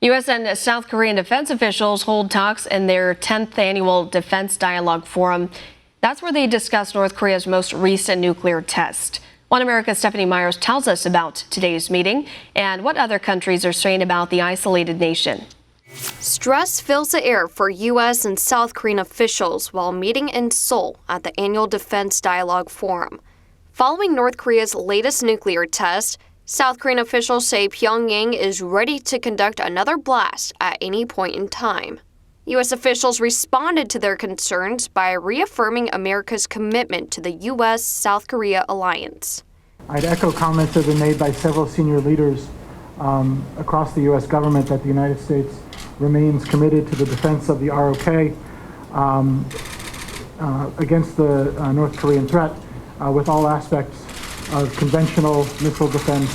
U.S. and South Korean defense officials hold talks in their 10th annual Defense Dialogue Forum. That's where they discuss North Korea's most recent nuclear test. One America's Stephanie Myers tells us about today's meeting and what other countries are saying about the isolated nation. Stress fills the air for U.S. and South Korean officials while meeting in Seoul at the annual Defense Dialogue Forum. Following North Korea's latest nuclear test, South Korean officials say Pyongyang is ready to conduct another blast at any point in time. U.S. officials responded to their concerns by reaffirming America's commitment to the U.S.-South Korea alliance. I'd echo comments that have been made by several senior leaders across the U.S. government that the United States remains committed to the defense of the ROK against the North Korean threat with all aspects of conventional missile defense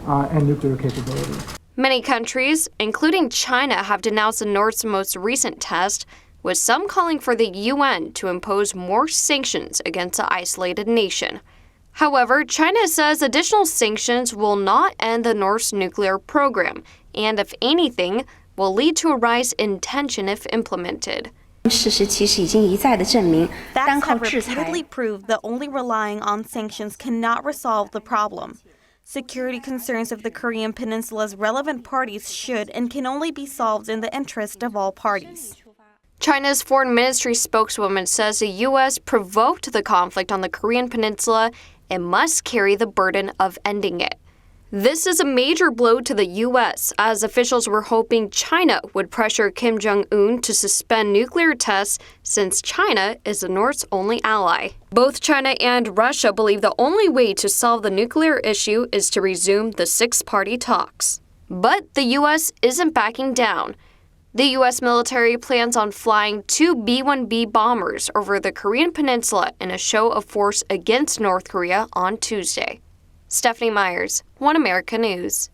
and nuclear capability. Many countries, including China, have denounced the North's most recent test, with some calling for the UN to impose more sanctions against the isolated nation. However, China says additional sanctions will not end the North's nuclear program, and if anything, will lead to a rise in tension if implemented. Facts have repeatedly proved that only relying on sanctions cannot resolve the problem. Security concerns of the Korean Peninsula's relevant parties should and can only be solved in the interest of all parties. China's foreign ministry spokeswoman says the U.S. provoked the conflict on the Korean Peninsula and must carry the burden of ending it. This is a major blow to the U.S., as officials were hoping China would pressure Kim Jong-un to suspend nuclear tests since China is the North's only ally. Both China and Russia believe the only way to solve the nuclear issue is to resume the six-party talks. But the U.S. isn't backing down. The U.S. military plans on flying 2 B-1B bombers over the Korean Peninsula in a show of force against North Korea on Tuesday. Stephanie Myers, One America News.